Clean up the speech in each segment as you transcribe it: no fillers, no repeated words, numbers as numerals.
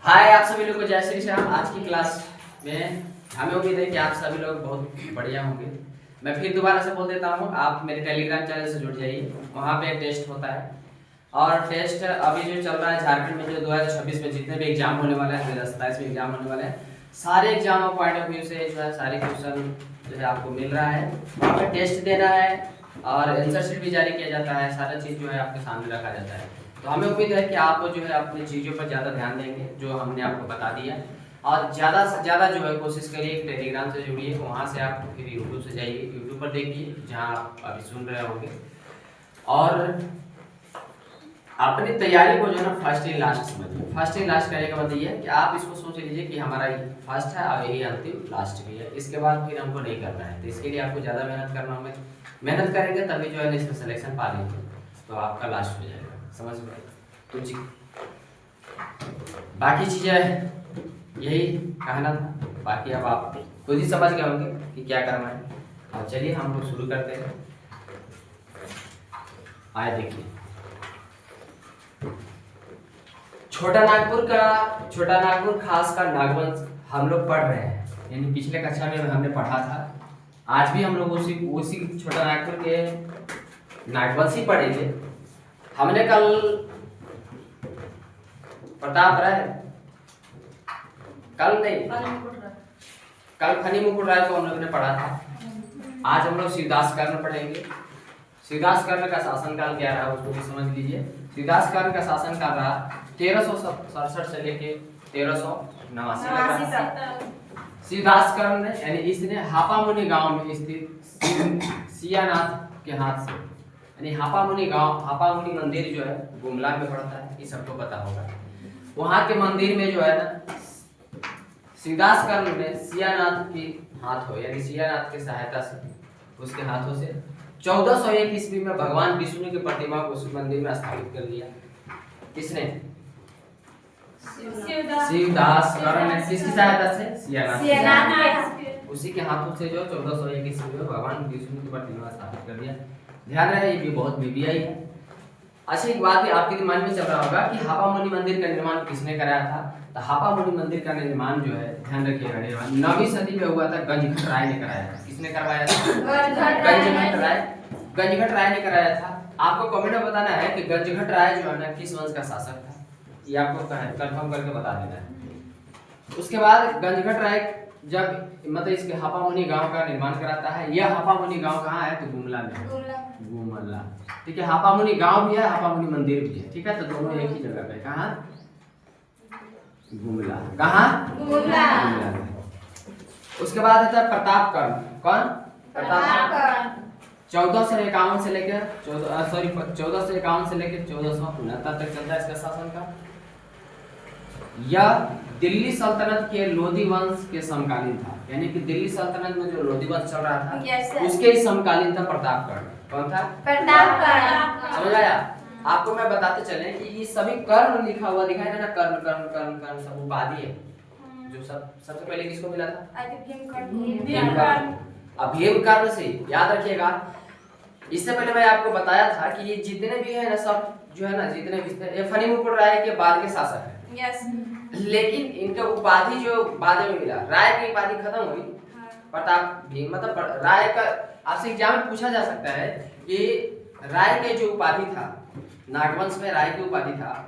हाय आप सभी लोग को जय श्री श्याम। आज की क्लास में हमें उम्मीद है कि आप सभी लोग बहुत बढ़िया होंगे। मैं फिर दोबारा से बोल देता हूँ, आप मेरे टेलीग्राम चैनल से जुड़ जाइए, वहाँ पे एक टेस्ट होता है। और टेस्ट अभी जो चल रहा है झारखंड में, जो 2026 में जितने भी एग्जाम होने वाले हैं, 2027 में एग्जाम होने वाले हैं, सारे एग्जाम पॉइंट ऑफ व्यू से जो है सारे क्वेश्चन जो है आपको मिल रहा है। वहाँ पे टेस्ट देना है और आंसर शीट भी जारी किया जाता है, सारा चीज़ जो है आपके सामने रखा जाता है। तो हमें उम्मीद है कि आप जो है अपनी चीज़ों पर ज़्यादा ध्यान देंगे जो हमने आपको बता दिया, और ज़्यादा से ज़्यादा जो है कोशिश करिए टेलीग्राम से जुड़िए, वहाँ से आप फिर यूट्यूब से जाइए, यूट्यूब पर देखिए जहाँ आप अभी सुन रहे होंगे। और अपनी तैयारी को जो है ना फर्स्ट इन लास्ट समझिए। फर्स्ट इन लास्ट करने का मतलब ये है कि आप इसको सोच लीजिए कि हमारा ये फर्स्ट है और यही अंतिम लास्ट भी है, इसके बाद फिर हमको नहीं करना है। तो इसके लिए आपको ज़्यादा मेहनत करना होगा, मेहनत करेंगे तभी जो है इसमें सिलेक्शन पा लेंगे, तो आपका लास्ट हो जाएगा। समझ में? तो जी बाकी चीज़ें यही कहना था, बाकी अब आप खुद ही समझ गए होंगे कि क्या करना है। अब चलिए हम लोग शुरू करते हैं। आए देखिए, छोटा नागपुर खास का नागवंश हम लोग पढ़ रहे हैं, यानी पिछले कक्षा में हमने पढ़ा था। आज भी हम लोग उसी छोटा नागपुर के नागवंश ही पढ़ेंगे। हमने कल प्रताप राय, कल फनी मुकुट राय को हम लोगों ने पढ़ा था। आज हम लोग शिवदास कर्ण पढ़ेंगे। शिवदास कर्ण का शासनकाल क्या रहा उसको भी समझ लीजिए। शिवदास कर्ण का शासनकाल रहा 1367 से लेके 1389 तक। शिवदास कर्ण ने यानी इसने हापामुनि गांव में स्थित सियानाथ के हाथ से, यानी हापामुनि मंदिर जो है गुमला में पड़ता है, ये सबको पता होगा। वहाँ के मंदिर में जो है ना शिवदास कर्ण ने सियानाथ के हाथों, यानी सियानाथ की सहायता से, उसके हाथों से 1401 ईस्वी में भगवान विष्णु की प्रतिमा को उस मंदिर में स्थापित कर दिया। किसने? शिवदास कर्ण ने। किसकी सहायता से? सियानाथ। उसी के हाथों से जो 1401 ईस्वी में भगवान विष्णु की प्रतिमा स्थापित कर दिया। ध्यान रहे, ये भी बहुत बीबीआई है। अच्छा, एक बात भी आपके दिमाग में चल रहा होगा कि हापामुनि मंदिर का निर्माण किसने कराया था। तो हापामुनि मंदिर का निर्माण जो है, ध्यान रखिएगा, निर्माण 9वीं सदी में हुआ था, गंजघट राय ने कराया था। किसने करवाया था? गंजघट राय ने कराया था। आपको कमेंट में बताना है कि गंजघट राय जो है ना किस वंश का शासक था, ये आपको कंफर्म करके बता देना है। उसके बाद गंजघट राय जब मतलब इसके हापामुनि गांव का निर्माण कराता है। यह हापामुनि गांव कहाँ है? तो गुमला में है। गुमला, ठीक है। हापामुनि गांव भी है, हापामुनि मंदिर भी है, ठीक है। तो दोनों एक ही जगह पे, कहाँ? गुमला। कहाँ? गुमला। उसके बाद आता है प्रताप कर्ण। कौन? प्रताप कर्ण। 1451 से लेकर 1469 तक चलता है इसका शासन का। यह दिल्ली सल्तनत के लोधी वंश के समकालीन था, यानी कि दिल्ली सल्तनत में जो लोधी वंश चल रहा था उसके ही समकालीन था प्रताप कर्ण। कौन था? प्रताप कर्ण। समझ आया? आपको मैं बताते चले कि ये सभी कर्ण लिखा हुआ दिखाई दे ना, कर्ण कर्ण कर्ण कर्ण सब उपाधि है। जो सबसे पहले किसको मिला था? भीमकर्ण। अब भीमकर्ण से याद रखिएगा, इससे पहले मैं आपको बताया था कि ये जितने भी है ना, सब जो है ना, जितने भी ये फनी मुकुट राय के बाद के शासक है। लेकिन इनका उपाधि जो बाद में मिला, राय की उपाधि खत्म हुई, प्रताप भीम मतलब राय का। आपसे एग्जाम में पूछा जा सकता है कि राय के जो उपाधि था, नागवंश में राय की उपाधि था,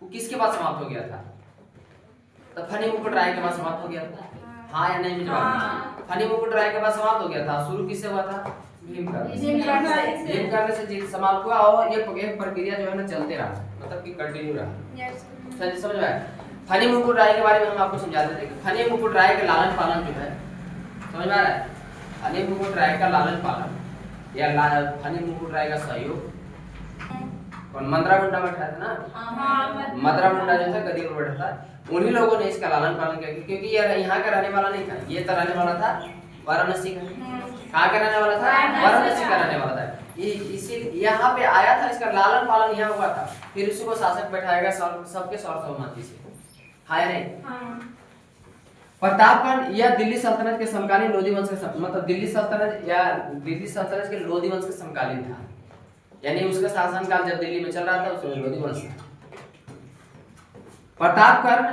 वो किसके पास समाप्त हो गया था? तो फनी मुकुट राय के पास समाप्त हो गया था। हाँ या नहीं? जवाब। फनी मुकुट राय के पास समाप्त हो गया था। शुरू किससे हुआ था? भीमकर्ण से समाप्त हुआ, और ये प्रक्रिया जो है ना चलते रहा, मतलब कि कंटिन्यू रहा। समझ में आया? फनी मुकुट राय के बारे में हम आपको समझा देते हैं। फनी मुकुट राय का लालन पालन जो है, समझ में आ रहा है? फनी मुकुट राय का लालन पालन या फनी मुकुट राय का सहयोग कौन? मंत्रा मुंडा बैठा था ना। मंत्रा मुंडा जो था गद्दी पर बैठा था, उन्हीं लोगों ने इसका लालन पालन किया, क्योंकि ये यहाँ का रहने वाला नहीं था, ये तो रहने वाला था वाराणसी का। कहाँ का रहने वाला था? वाराणसी का रहने वाला था। ये इसी यहाँ पे आया था, इसका लालन पालन यहाँ हुआ था, फिर उसी को शासक बैठाएगा सबके सर्वसम्मति से। हाँ या नहीं? प्रताप कर्ण यह दिल्ली सल्तनत के समकालीन लोधी वंश के मतलब दिल्ली सल्तनत के लोधी वंश के समकालीन था, यानी उसका शासनकाल जब दिल्ली में चल रहा था उसमें लोधी वंश था। प्रताप कर्ण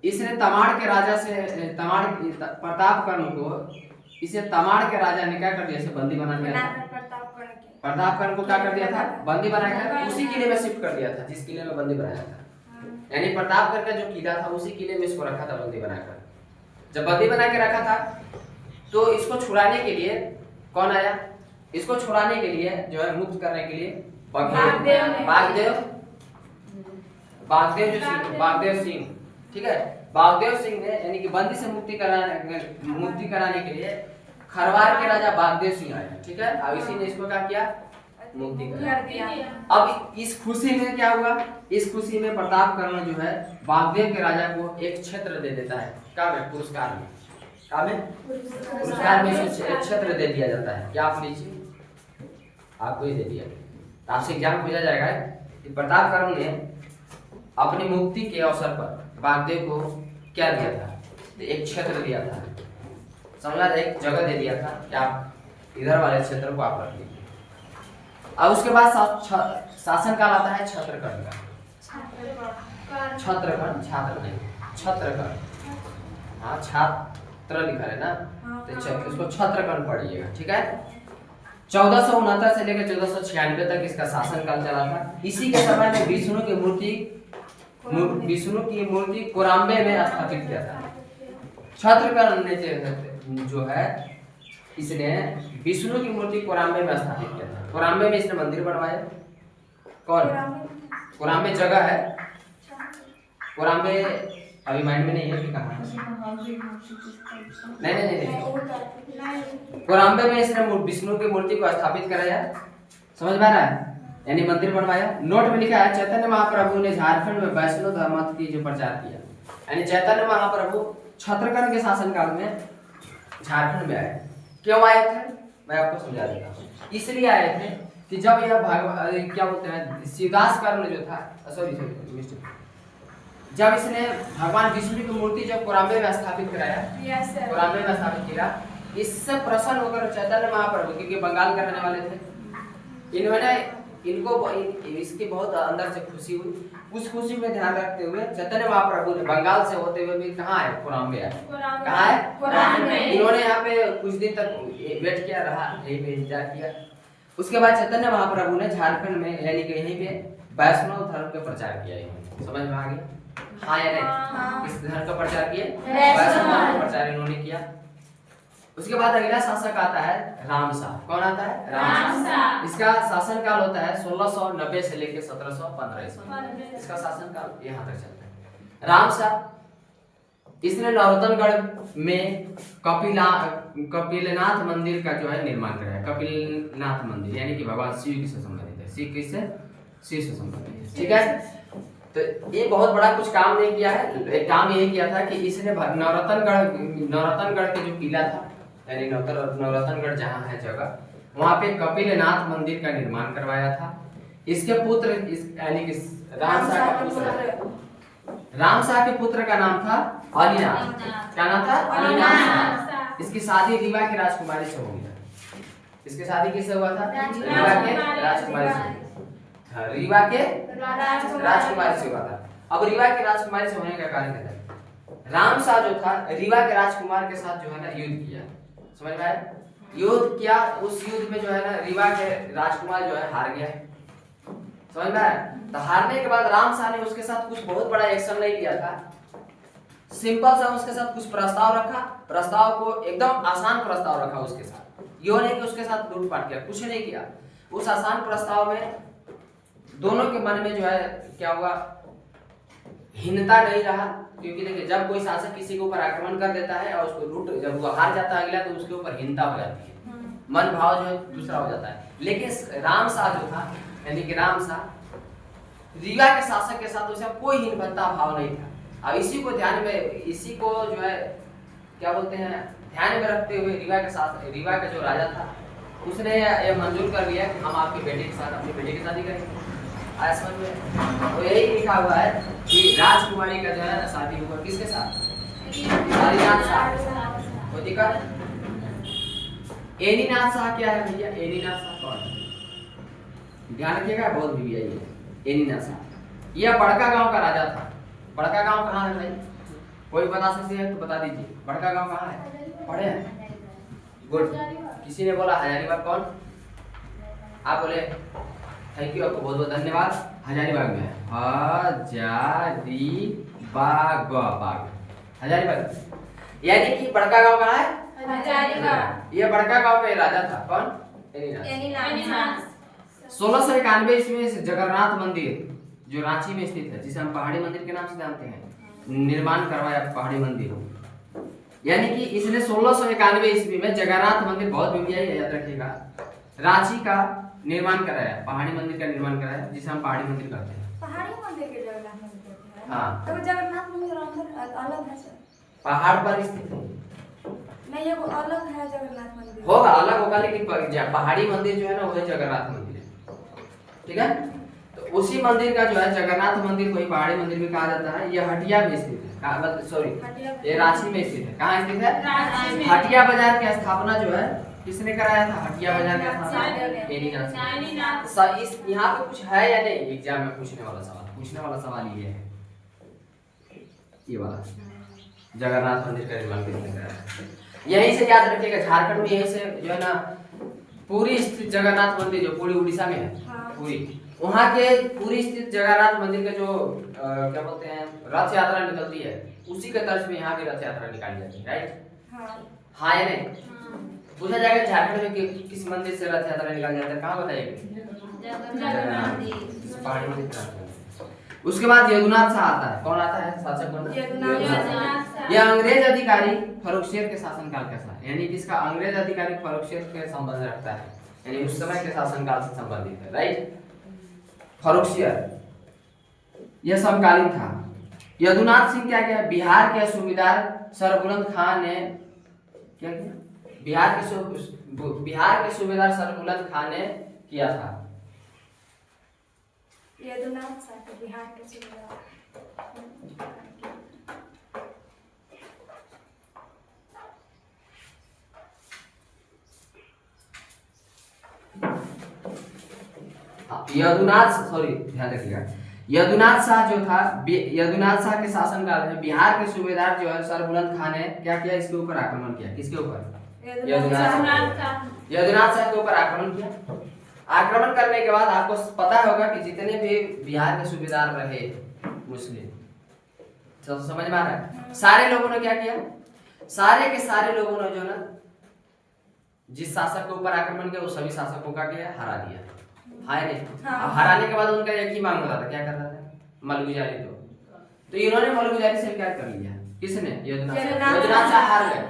इसने तमाड़ के राजा से प्रताप कर्ण को, इसे तमाड़ के राजा ने क्या कर दिया, इसे बंदी बना दिया था। प्रताप कर्ण को क्या कर दिया था, बंदी बनाकर उसी किले में शिफ्ट कर दिया था जिस किले में बंदी बनाया था। यानी प्रताप कर्ण का जो किला था उसी किले में इसको रखा था बंदी बनाकर। जब बंदी बना के रखा था तो इसको छुड़ाने के लिए कौन आया, इसको छुड़ाने के लिए जो है मुक्त करने के लिए बागदेव सिंह, ठीक है, बागदेव सिंह ने यानी कि बंदी से मुक्ति कराने के लिए खरवार के राजा बागदेव सिंह आए, ठीक है। अब इसी ने इसको क्या किया, मुक्ति कर दिया। अब इस खुशी में क्या हुआ, इस खुशी में प्रताप कर्ण जो है बागदेव के राजा को एक क्षेत्र दे देता है, क्या में, पुरस्कार में, क्या में, पुरस्कार में एक क्षेत्र दे दिया जाता है। क्या आप लीजिए, आपको ही दे दिया। आपसे एग्जाम पूछा जाएगा कि प्रताप कर्ण ने अपनी मुक्ति के अवसर पर बागदेव को क्या दिया था, एक क्षेत्र दिया था, समझा, एक जगह दे दिया था कि आप इधर वाले क्षेत्र को आप रख लीजिए। अब उसके बाद शासन काल आता है छत्रकर्ण का। छत्रकर्ण, छात्र नहीं, छत्रकर्ण, हाँ छात्र लिखा है ना, तो इसको छत्रकर्ण पढ़िएगा, ठीक है। 1469 से लेकर 1496 तक इसका शासन काल चला था। इसी के समय में विष्णु की मूर्ति कोराम्बे में स्थापित किया था। छत्रकर्ण ने जो है इसने विष्णु की मूर्ति कोराम्बे में स्थापित किया था। कोराम्बे में इसने मंदिर बनवाया। कौन, कोराम्बे जगह है, कोराम्बे अभी माइंड में नहीं है कि कहाँ है, नहीं, कोराम्बे में इसने विष्णु की मूर्ति को स्थापित कराया, समझ में आ रहा है, यानी मंदिर बनवाया। नोट में लिखा है चैतन्य महाप्रभु ने झारखंड में वैष्णव धर्म की जो प्रचार किया, यानी चैतन्य महाप्रभु छत्रकर्ण के शासनकाल में झारखंड में आए। क्यों आए थे, मैं आपको समझा देता हूँ। इसलिए आए थे कि जब यह क्या बोलते हैं, शिवदास कर्ण जो था, जब इसने भगवान विष्णु की मूर्ति जब कोराम्बे में स्थापित कराया, कोराम्बे में स्थापित किया, इससे प्रसन्न होकर चैतन्य महाप्रभु, क्योंकि बंगाल के रहने वाले थे, इनको इसकी बहुत अंदर से खुशी हुई। उस खुशी में ध्यान रखते हुए चैतन्य महाप्रभु ने बंगाल से होते हुए भी कहाँ आए, कोराम्बे आए। कहाँ है, इन्होंने यहाँ पे कुछ दिन तक वेट किया, रहा यहीं पे इंतजार किया। उसके बाद चैतन्य महाप्रभु ने झारखंड में यानी कि यहीं पे वैष्णव धर्म का प्रचार किया। समझ में आ गया, हाँ या नहीं, किस धर्म का प्रचार किए, वैष्णव धर्म का प्रचार इन्होंने किया। उसके बाद अगला शासक आता है रामशाह। कौन आता है, रामशाह। इसका शासन काल होता है 1690 से लेकर 1715 ईस्वी। इसका शासन काल यहाँ तक चलता है। रामशाह इसने नौरतनगढ़ में कपिलनाथ मंदिर का जो है निर्माण कराया। कपिलनाथ मंदिर यानी कि भगवान शिव से संबंधित है, शिव से संबंधित है, ठीक है। तो ये बहुत बड़ा कुछ काम नहीं किया है, काम ये किया था कि इसने नौरतनगढ़ के जो किला था, यानी नौरतनगढ़ जहाँ है जगह, वहाँ पे कपिलनाथ मंदिर का निर्माण करवाया था। इसके पुत्र यानी कि रामशाह के पुत्र का नाम था अलीनाथ। क्या नाम था, अलीनाथ। इसकी शादी रीवा की राजकुमारी से हो गया। इसकी शादी किससे हुआ था, रीवा के राजकुमारी से, रीवा के राजकुमारी से हुआ था। अब रीवा के राजकुमारी से होने का कारण क्या था, रामशाह जो था रीवा के राजकुमार के साथ जो है ना युद्ध किया। समझ में आया, युद्ध किया। उस युद्ध में जो है ना रीवा के राजकुमार जो है हार गया। समझ में आया। तो हारने के बाद रामशाह ने उसके साथ कुछ बहुत बड़ा एक्शन नहीं लिया था, सिंपल सा उसके साथ कुछ प्रस्ताव रखा। प्रस्ताव को एकदम आसान प्रस्ताव रखा उसके साथ, यो नहीं कि उसके साथ लूटपाट किया, कुछ नहीं किया। उस आसान प्रस्ताव में दोनों के मन में जो है क्या हुआ, हीनता नहीं रहा। क्योंकि देखिए जब कोई शासक किसी के ऊपर आक्रमण कर देता है और उसको लूट, जब वो हार जाता है अगला, तो उसके ऊपर हीनता हो जाती है, मन भाव जो है दूसरा हो जाता है। लेकिन रामशाह जो था यानी कि रामशाह रीवा के शासक के साथ उसे कोई हीनता भाव नहीं था। अब इसी को ध्यान में, इसी को जो है क्या बोलते हैं ध्यान में रखते हुए रीवा का जो राजा था उसने ये मंजूर कर लिया कि हम आपके बेटे के साथ अपनी बेटी की शादी करेंगे। आया समझ में। तो यही लिखा हुआ है कि राजकुमारी का जो है ना शादी हुआ किसके साथ, अलीनाथ शाह। कोई दिक्कत, एनीनाथ शाह क्या है भैया, एनीनाथ शाह कौन है, ध्यान रखिएगा, बहुत भी है ये एनीनाथ शाह। यह बड़का गांव का राजा था। बड़का गांव कहाँ है भाई, कोई बता सकते हैं तो बता दीजिए, बड़का गांव कहाँ है? पढ़े हैं? गुड। किसी ने बोला हजारीबाग, कौन? आप बोले, थैंक यू, आपको बहुत बहुत धन्यवाद। हजारीबाग में है, हजारीबाग, बाग, हजारीबाग। यानी कि बड़का गांव कहाँ है? हजारीबाग। ये बड़का गांव का राजा था, कौन? एनीनाथ। 1691 ईस्वी में जगन्नाथ मंदिर जो रांची में स्थित है, जिसे हम पहाड़ी मंदिर के नाम से जानते हैं, निर्माण करवाया पहाड़ी मंदिर। यानी कि इसने 1691 ईस्वी में जगन्नाथ मंदिर, बहुत बढ़िया याद रखिएगा, रांची का निर्माण कराया, पहाड़ी मंदिर का निर्माण कराया, जिसे हम पहाड़ी मंदिर कहते हैं। पहाड़ी मंदिर के जगन्नाथ मंदिर कहते हैं। हाँ, तो जगन्नाथ मंदिर अलग है सर, पहाड़ पर स्थित है। नहीं, ये वो अलग है जगन्नाथ मंदिर, होगा अलग होगा, लेकिन पहाड़ी मंदिर जो है ना वो जगन्नाथ मंदिर है, ठीक है। तो उसी मंदिर का जो है जगन्नाथ मंदिर को ही पहाड़ी मंदिर भी कहा जाता है। ये हटिया में स्थित है, सॉरी ये रांची में स्थित है। कहाँ स्थित है? हटिया बाजार की स्थापना जो है किसने कराया था? हटिया बाजार की स्थापना एनीनाथ। इस यहाँ पे कुछ है या नहीं एग्जाम में पूछने वाला सवाल ये है, ये वाला जगन्नाथ मंदिर का निर्माण किसने कराया? यहीं से याद रखिएगा, झारखंड में यहीं से जो है ना पूरी स्थित जगन्नाथ मंदिर जो पूरी उड़ीसा में है, पूरी वहाँ के पूरी स्थित जगन्नाथ मंदिर के जो क्या बोलते हैं रथ यात्रा निकलती है, उसी के तर्ज में यहाँ की रथ यात्रा निकाली जाती है, राइट? हाँ या नहीं? पूछा जाएगा झारखंड में किस मंदिर से रथ यात्रा निकाली जाती है, कहाँ बताइएगा? पहाड़ी मंदिर। उसके बाद यदुनाथ शाह आता है, कौन आता है शासक बनना? यह अंग्रेज अधिकारी फर्रुखसियर के शासनकाल का था, यानी कि इसका अंग्रेज अधिकारी फर्रुखसियर के संबंध रखता है, यानी उस समय के शासनकाल से संबंधित है, राइट? फर्रुखसियर यह समकालीन था। यदुनाथ सिंह क्या किया? बिहार के सूबेदार सरबुलंद खान ने क्या किया? बिहार के सूबेदार सरबुलंद खान ने किया था। यदुनाथ शाह बिहार के सूबेदार ध्यान रखिएगा, यदुनाथ शाह जो था, यदुनाथ शाह के शासनकाल में बिहार के सूबेदार जो है सरबुलंद खान ने क्या किया? इसके ऊपर आक्रमण किया। किसके ऊपर? यदुनाथ शाह के ऊपर आक्रमण किया। आक्रमण करने के बाद आपको पता होगा कि जितने भी बिहार के सूबेदार रहे मुस्लिम, समझ में आ रहा है? सारे लोगों ने क्या किया? सारे के सारे लोगों ने जो ना जिस शासक के ऊपर आक्रमण किया वो सभी शासकों का क्या हरा दिया। हाँ नहीं? अब हराने के बाद उनका एक ही मांग होता था, क्या करता था? मलगुजारी। तो इन्होंने मलगुजारी से क्या कर लिया? किसने? यदुनाथ शाह हार गए।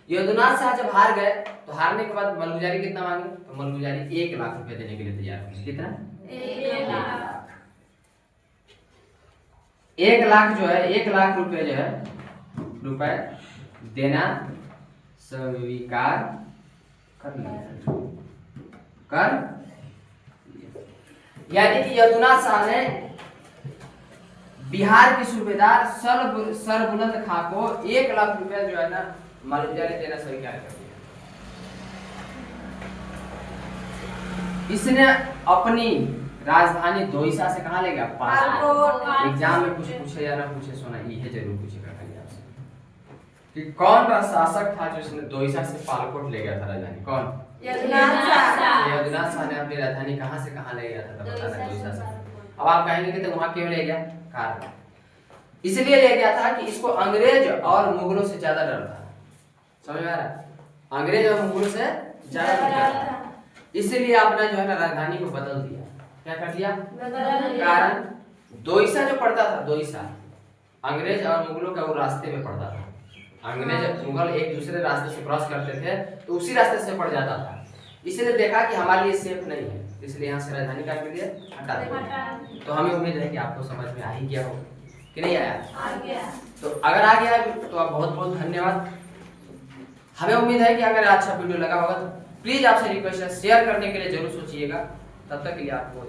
यदुनाथ शाह जब हार गए तो हारने के बाद मलगुजारी कितना मांगे? तो मलगुजारी 1 लाख रुपए देने के लिए तैयार थे। कितना? 1 लाख जो है, 1 लाख रुपए जो है रुपए देना स्वीकार कर लिया। यानी कि यदुनाथ शाह ने बिहार के सूबेदार सरबुलंद खां को 1 लाख रुपया जो है ना मलगुजारी देना स्वीकार कर दिया। इसने अपनी राजधानी दोईसा से कहाँ ले गया? पालकोट। एग्जाम में कुछ पूछे या ना पूछे, सुना ये जरूर पूछेगा आपसे कि कौन सा शासक था जो इसने दोईसा से पालकोट ले गया था राजधानी? कौन? यदुनाथ शाह ने अपनी राजधानी कहाँ से कहाँ ले गया था? दोईसा से। अब आप कहेंगे कि तो वहां क्यों ले गया? कारण इसलिए ले गया था कि इसको अंग्रेज और मुगलों से ज्यादा डर था। समझ में आ रहा है? अंग्रेज और मुगलों से ज्यादा डर था, इसलिए आपने जो है ना राजधानी को बदल दिया। क्या कर दिया? कारण दोईसा जो पड़ता था, दोईसा अंग्रेज और मुगलों का वो रास्ते में पड़ता था। अंग्रेज मुगल एक दूसरे रास्ते से क्रॉस करते थे तो उसी रास्ते से पड़ जाता था, इसलिए देखा कि हमारे लिए सेफ नहीं है, इसलिए यहाँ से राजधानी का हटा दिया। तो हमें उम्मीद है कि आपको समझ में आ ही गया हो कि नहीं आया? आ गया। तो अगर आ गया तो आप बहुत बहुत धन्यवाद। हमें उम्मीद है कि अगर अच्छा वीडियो लगा होगा तो प्लीज आपसे रिक्वेस्ट है शेयर करने के लिए जरूर सोचिएगा। तब तक के लिए आपको